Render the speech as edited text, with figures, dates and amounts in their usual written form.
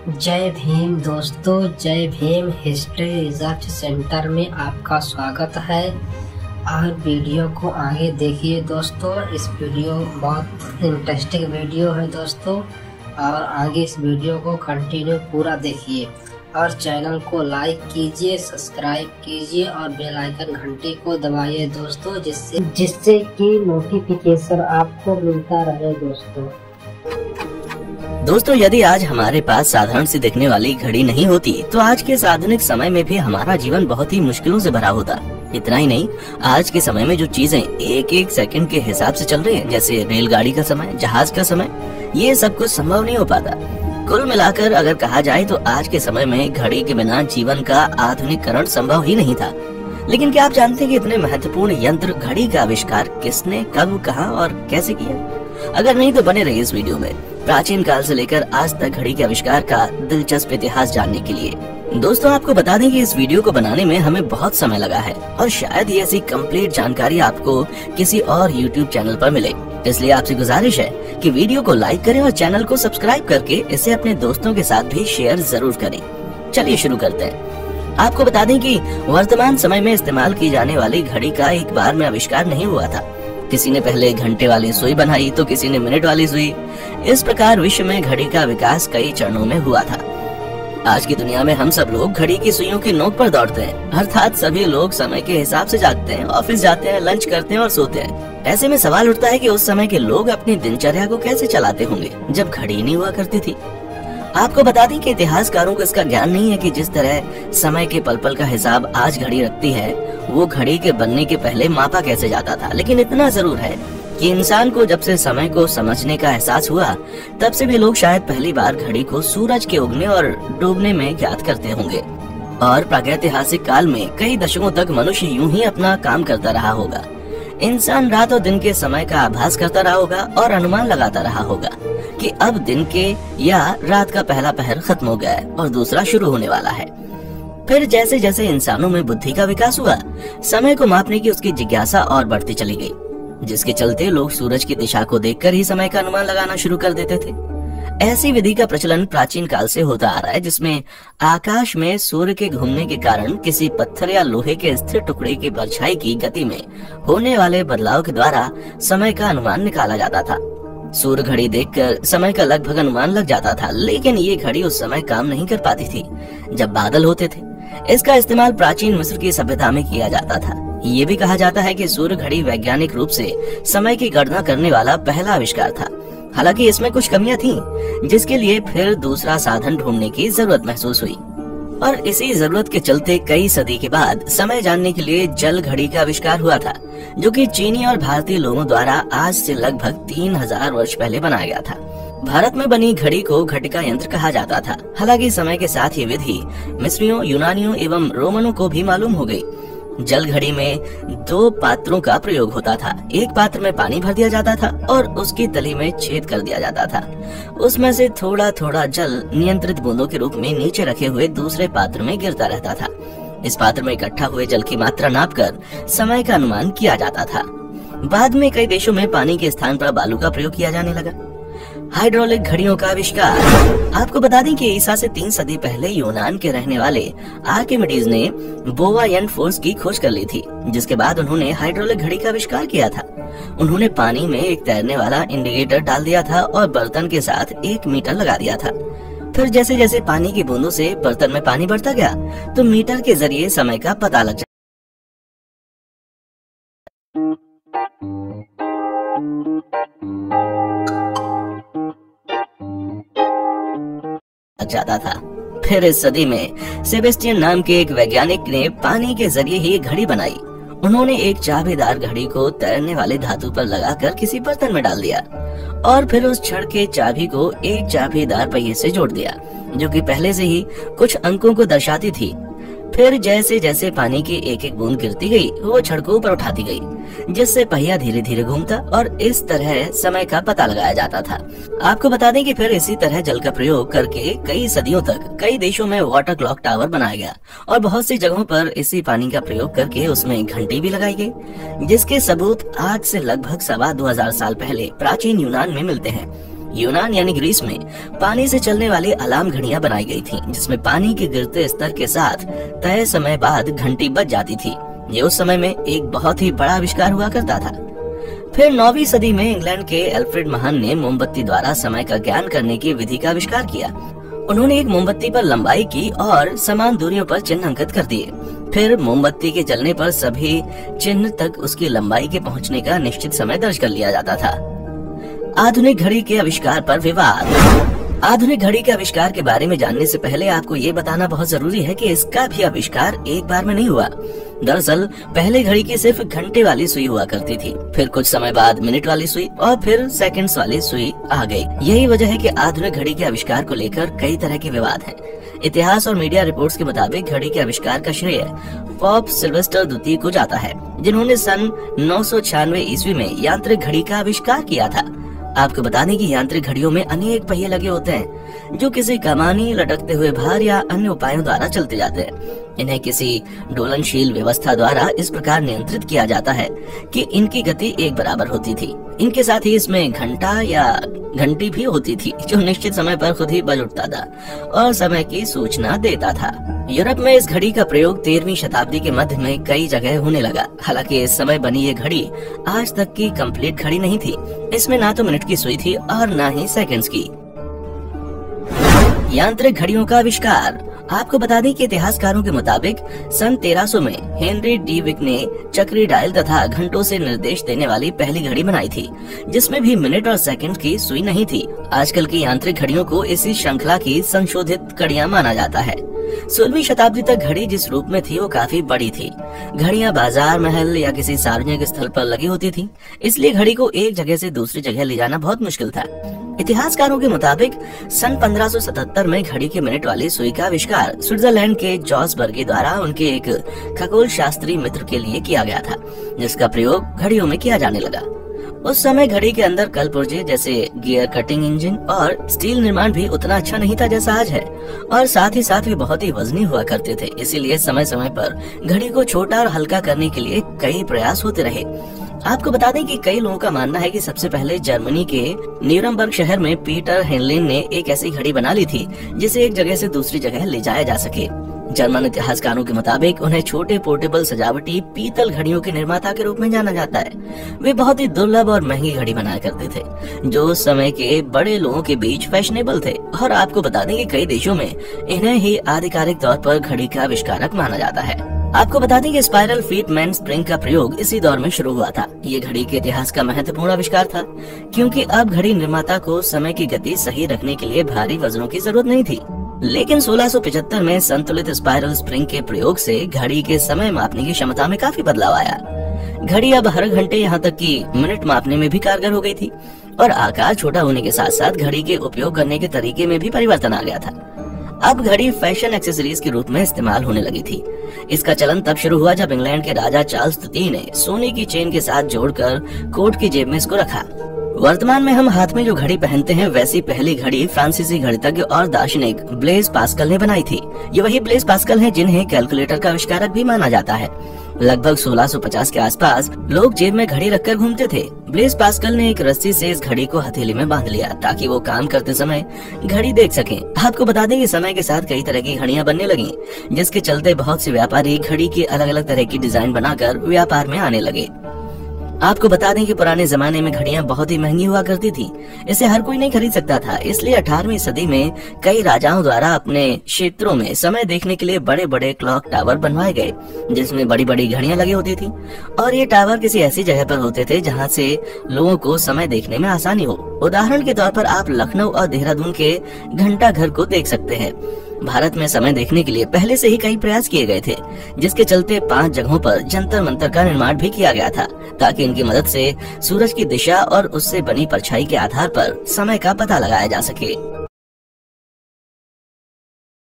जय भीम दोस्तों, जय भीम। हिस्ट्री रिसर्च सेंटर में आपका स्वागत है और वीडियो को आगे देखिए दोस्तों। इस वीडियो बहुत इंटरेस्टिंग वीडियो है दोस्तों और आगे इस वीडियो को कंटिन्यू पूरा देखिए और चैनल को लाइक कीजिए, सब्सक्राइब कीजिए और बेल आइकन घंटी को दबाइए दोस्तों, जिससे कि नोटिफिकेशन आपको मिलता रहे दोस्तों यदि आज हमारे पास साधारण सी दिखने वाली घड़ी नहीं होती तो आज के आधुनिक समय में भी हमारा जीवन बहुत ही मुश्किलों से भरा होता। इतना ही नहीं, आज के समय में जो चीजें एक एक सेकंड के हिसाब से चल रही हैं, जैसे रेलगाड़ी का समय, जहाज का समय, ये सब कुछ संभव नहीं हो पाता। कुल मिलाकर अगर कहा जाए तो आज के समय में घड़ी के बिना जीवन का आधुनिकीकरण संभव ही नहीं था। लेकिन क्या आप जानते हैं कि इतने महत्वपूर्ण यंत्र घड़ी का आविष्कार किसने, कब, कहां और कैसे किया? अगर नहीं तो बने रहिए इस वीडियो में प्राचीन काल से लेकर आज तक घड़ी के आविष्कार का दिलचस्प इतिहास जानने के लिए। दोस्तों आपको बता दें कि इस वीडियो को बनाने में हमें बहुत समय लगा है और शायद ये ऐसी कंप्लीट जानकारी आपको किसी और YouTube चैनल पर मिले। इसलिए आपसे गुजारिश है कि वीडियो को लाइक करें और चैनल को सब्सक्राइब करके इसे अपने दोस्तों के साथ भी शेयर जरूर करें। चलिए शुरू करते हैं। आपको बता दें कि वर्तमान समय में इस्तेमाल की जाने वाली घड़ी का एक बार में आविष्कार नहीं हुआ था। किसी ने पहले घंटे वाली सुई बनाई तो किसी ने मिनट वाली सुई। इस प्रकार विश्व में घड़ी का विकास कई चरणों में हुआ था। आज की दुनिया में हम सब लोग घड़ी की सुइयों की नोक पर दौड़ते हैं, अर्थात सभी लोग समय के हिसाब से जागते हैं, ऑफिस जाते हैं, लंच करते हैं और सोते हैं। ऐसे में सवाल उठता है कि उस समय के लोग अपनी दिनचर्या को कैसे चलाते होंगे जब घड़ी नहीं हुआ करती थी। आपको बता दें कि इतिहासकारों को इसका ज्ञान नहीं है कि जिस तरह समय के पल पल का हिसाब आज घड़ी रखती है, वो घड़ी के बनने के पहले मापा कैसे जाता था। लेकिन इतना जरूर है कि इंसान को जब से समय को समझने का एहसास हुआ तब से भी लोग शायद पहली बार घड़ी को सूरज के उगने और डूबने में ज्ञात करते होंगे। और प्रागैतिहासिक काल में कई दशकों तक मनुष्य यूं ही अपना काम करता रहा होगा। इंसान रात और दिन के समय का आभास करता रहा होगा और अनुमान लगाता रहा होगा कि अब दिन के या रात का पहला पहर खत्म हो गया है और दूसरा शुरू होने वाला है। फिर जैसे जैसे इंसानों में बुद्धि का विकास हुआ, समय को मापने की उसकी जिज्ञासा और बढ़ती चली गई, जिसके चलते लोग सूरज की दिशा को देखकर ही समय का अनुमान लगाना शुरू कर देते थे। ऐसी विधि का प्रचलन प्राचीन काल से होता आ रहा है, जिसमें आकाश में सूर्य के घूमने के कारण किसी पत्थर या लोहे के स्थिर टुकड़े की परछाई की गति में होने वाले बदलाव के द्वारा समय का अनुमान निकाला जाता था। सूर्य घड़ी देखकर समय का लगभग अनुमान लग जाता था, लेकिन ये घड़ी उस समय काम नहीं कर पाती थी जब बादल होते थे। इसका इस्तेमाल प्राचीन मिस्र की सभ्यता में किया जाता था। ये भी कहा जाता है कि सूर्य घड़ी वैज्ञानिक रूप से समय की गणना करने वाला पहला आविष्कार था। हालांकि इसमें कुछ कमियां थीं, जिसके लिए फिर दूसरा साधन ढूंढने की जरूरत महसूस हुई और इसी जरूरत के चलते कई सदी के बाद समय जानने के लिए जल घड़ी का आविष्कार हुआ था, जो कि चीनी और भारतीय लोगों द्वारा आज से लगभग 3000 वर्ष पहले बनाया गया था। भारत में बनी घड़ी को घटिका यंत्र कहा जाता था। हालांकि समय के साथ ये विधि मिस्रियों, यूनानियों एवं रोमनों को भी मालूम हो गई। जल घड़ी में 2 पात्रों का प्रयोग होता था। एक पात्र में पानी भर दिया जाता था और उसकी तली में छेद कर दिया जाता था। उसमें से थोड़ा थोड़ा जल नियंत्रित बूंदों के रूप में नीचे रखे हुए दूसरे पात्र में गिरता रहता था। इस पात्र में इकट्ठा हुए जल की मात्रा नापकर समय का अनुमान किया जाता था। बाद में कई देशों में पानी के स्थान पर बालू का प्रयोग किया जाने लगा। हाइड्रोलिक घड़ियों का आविष्कार। आपको बता दें कि ईसा से 3 सदी पहले यूनान के रहने वाले आर्किमिडीज ने बोवा फोर्स की खोज कर ली थी, जिसके बाद उन्होंने हाइड्रोलिक घड़ी का आविष्कार किया था। उन्होंने पानी में एक तैरने वाला इंडिकेटर डाल दिया था और बर्तन के साथ 1 मीटर लगा दिया था। फिर जैसे जैसे पानी की बूंदों से बर्तन में पानी बढ़ता गया तो मीटर के जरिए समय का पता लग जाता था। फिर इस सदी में सेबेस्टियन नाम के एक वैज्ञानिक ने पानी के जरिए ही एक घड़ी बनाई। उन्होंने एक चाबीदार घड़ी को तैरने वाले धातु पर लगाकर किसी बर्तन में डाल दिया और फिर उस छड़ के चाबी को एक चाबीदार पहिए से जोड़ दिया, जो कि पहले से ही कुछ अंकों को दर्शाती थी। फिर जैसे जैसे पानी की एक एक बूंद गिरती गई, वो छड़ को ऊपर उठाती गई, जिससे पहिया धीरे धीरे घूमता और इस तरह समय का पता लगाया जाता था। आपको बता दें कि फिर इसी तरह जल का प्रयोग करके कई सदियों तक कई देशों में वाटर क्लॉक टावर बनाया गया और बहुत सी जगहों पर इसी पानी का प्रयोग करके उसमें घंटी भी लगाई गई, जिसके सबूत आज से लगभग 2500 साल पहले प्राचीन यूनान में मिलते हैं। यूनान यानी ग्रीस में पानी से चलने वाली अलार्म घड़ियां बनाई गई थीं, जिसमें पानी के गिरते स्तर के साथ तय समय बाद घंटी बज जाती थी। ये उस समय में एक बहुत ही बड़ा आविष्कार हुआ करता था। फिर 9वीं सदी में इंग्लैंड के एल्फ्रेड महान ने मोमबत्ती द्वारा समय का ज्ञान करने की विधि का आविष्कार किया। उन्होंने एक मोमबत्ती पर लंबाई की और समान दूरियों पर चिन्ह अंकित कर दिए। फिर मोमबत्ती के जलने पर सभी चिन्ह तक उसकी लंबाई के पहुंचने का निश्चित समय दर्ज कर लिया जाता था। आधुनिक घड़ी के आविष्कार पर विवाद। आधुनिक घड़ी के आविष्कार के बारे में जानने से पहले आपको ये बताना बहुत जरूरी है कि इसका भी आविष्कार एक बार में नहीं हुआ। दरअसल पहले घड़ी की सिर्फ घंटे वाली सुई हुआ करती थी, फिर कुछ समय बाद मिनट वाली सुई और फिर सेकंड्स वाली सुई आ गई। यही वजह है कि आधुनिक घड़ी के आविष्कार को लेकर कई तरह के विवाद हैं। इतिहास और मीडिया रिपोर्ट्स के मुताबिक घड़ी के आविष्कार का श्रेय पोप सिल्वेस्टर द्वितीय को जाता है, जिन्होंने सन 996 ईस्वी में यांत्रिक घड़ी का आविष्कार किया था। आपको बता दें कि यांत्रिक घड़ियों में अनेक पहिए लगे होते हैं जो किसी कमानी, लटकते हुए भार या अन्य उपायों द्वारा चलते जाते हैं। इन्हें किसी डोलनशील व्यवस्था द्वारा इस प्रकार नियंत्रित किया जाता है कि इनकी गति एक बराबर होती थी। इनके साथ ही इसमें घंटा या घंटी भी होती थी जो निश्चित समय पर खुद ही बज उठता था और समय की सूचना देता था। यूरोप में इस घड़ी का प्रयोग 13वीं शताब्दी के मध्य में कई जगह होने लगा। हालांकि इस समय बनी ये घड़ी आज तक की कंप्लीट घड़ी नहीं थी। इसमें ना तो मिनट की सुई थी और ना ही सेकंड्स की। यांत्रिक घड़ियों का आविष्कार। आपको बता दें कि इतिहासकारों के मुताबिक सन 1300 में हेनरी डी विक ने चक्री डायल तथा घंटों से निर्देश देने वाली पहली घड़ी बनाई थी, जिसमें भी मिनट और सेकंड की सुई नहीं थी। आजकल की यांत्रिक घड़ियों को इसी श्रृंखला की संशोधित कड़ियां माना जाता है। 16वीं शताब्दी तक घड़ी जिस रूप में थी वो काफी बड़ी थी। घड़ियां बाजार, महल या किसी सार्वजनिक स्थल पर लगी होती थी, इसलिए घड़ी को एक जगह से दूसरी जगह ले जाना बहुत मुश्किल था। इतिहासकारों के मुताबिक सन 1577 में घड़ी के मिनट वाली सुई का आविष्कार स्विट्जरलैंड के जॉस बर्गी द्वारा उनके एक खगोल शास्त्री मित्र के लिए किया गया था, जिसका प्रयोग घड़ियों में किया जाने लगा। उस समय घड़ी के अंदर कलपुर्जे जैसे गियर कटिंग इंजन और स्टील निर्माण भी उतना अच्छा नहीं था जैसा आज है, और साथ ही साथ वे बहुत ही वजनी हुआ करते थे। इसीलिए समय समय पर घड़ी को छोटा और हल्का करने के लिए कई प्रयास होते रहे। आपको बता दें कि कई लोगों का मानना है कि सबसे पहले जर्मनी के न्यूरमबर्ग शहर में पीटर हेनलिन ने एक ऐसी घड़ी बना ली थी जिसे एक जगह से दूसरी जगह ले जाया जा सके। जर्मन इतिहासकारों के मुताबिक उन्हें छोटे पोर्टेबल सजावटी पीतल घड़ियों के निर्माता के रूप में जाना जाता है। वे बहुत ही दुर्लभ और महंगी घड़ी बनाया करते थे जो उस समय के बड़े लोगों के बीच फैशनेबल थे, और आपको बता दें कि कई देशों में इन्हें ही आधिकारिक तौर पर घड़ी का आविष्कारक माना जाता है। आपको बता दें कि स्पाइरल फीट मैन स्प्रिंग का प्रयोग इसी दौर में शुरू हुआ था। ये घड़ी के इतिहास का महत्वपूर्ण आविष्कार था, क्योंकि अब घड़ी निर्माता को समय की गति सही रखने के लिए भारी वजनों की जरूरत नहीं थी। लेकिन 1675 में संतुलित स्पाइरल स्प्रिंग के प्रयोग से घड़ी के समय मापने की क्षमता में काफी बदलाव आया। घड़ी अब हर घंटे यहाँ तक कि मिनट मापने में भी कारगर हो गई थी, और आकार छोटा होने के साथ साथ घड़ी के उपयोग करने के तरीके में भी परिवर्तन आ गया था। अब घड़ी फैशन एक्सेसरीज के रूप में इस्तेमाल होने लगी थी। इसका चलन तब शुरू हुआ जब इंग्लैंड के राजा चार्ल्स तृतीय ने सोने की चेन के साथ जोड़कर कोट की जेब में इसको रखा। वर्तमान में हम हाथ में जो घड़ी पहनते हैं वैसी पहली घड़ी फ्रांसीसी गणितज्ञ और दार्शनिक ब्लेज पास्कल ने बनाई थी। ये वही ब्लेज पास्कल हैं जिन्हें कैलकुलेटर का आविष्कारक भी माना जाता है। लगभग 1650 के आसपास लोग जेब में घड़ी रखकर घूमते थे। ब्लेज पास्कल ने एक रस्सी से इस घड़ी को हथेली में बांध लिया ताकि वो काम करते समय घड़ी देख सकें। आपको बता दें कि समय के साथ कई तरह की घड़ियां बनने लगी, जिसके चलते बहुत से व्यापारी घड़ी की अलग अलग तरह की डिजाइन बनाकर व्यापार में आने लगे। आपको बता दें कि पुराने जमाने में घड़ियां बहुत ही महंगी हुआ करती थी। इसे हर कोई नहीं खरीद सकता था, इसलिए 18वीं सदी में कई राजाओं द्वारा अपने क्षेत्रों में समय देखने के लिए बड़े बड़े क्लॉक टावर बनवाए गए, जिसमें बड़ी बड़ी घड़ियां लगी होती थी, और ये टावर किसी ऐसी जगह पर होते थे जहां से लोगों को समय देखने में आसानी हो। उदाहरण के तौर पर आप लखनऊ और देहरादून के घंटा घर को देख सकते हैं। भारत में समय देखने के लिए पहले से ही कई प्रयास किए गए थे, जिसके चलते 5 जगहों पर जंतर मंतर का निर्माण भी किया गया था, ताकि इनकी मदद से सूरज की दिशा और उससे बनी परछाई के आधार पर समय का पता लगाया जा सके।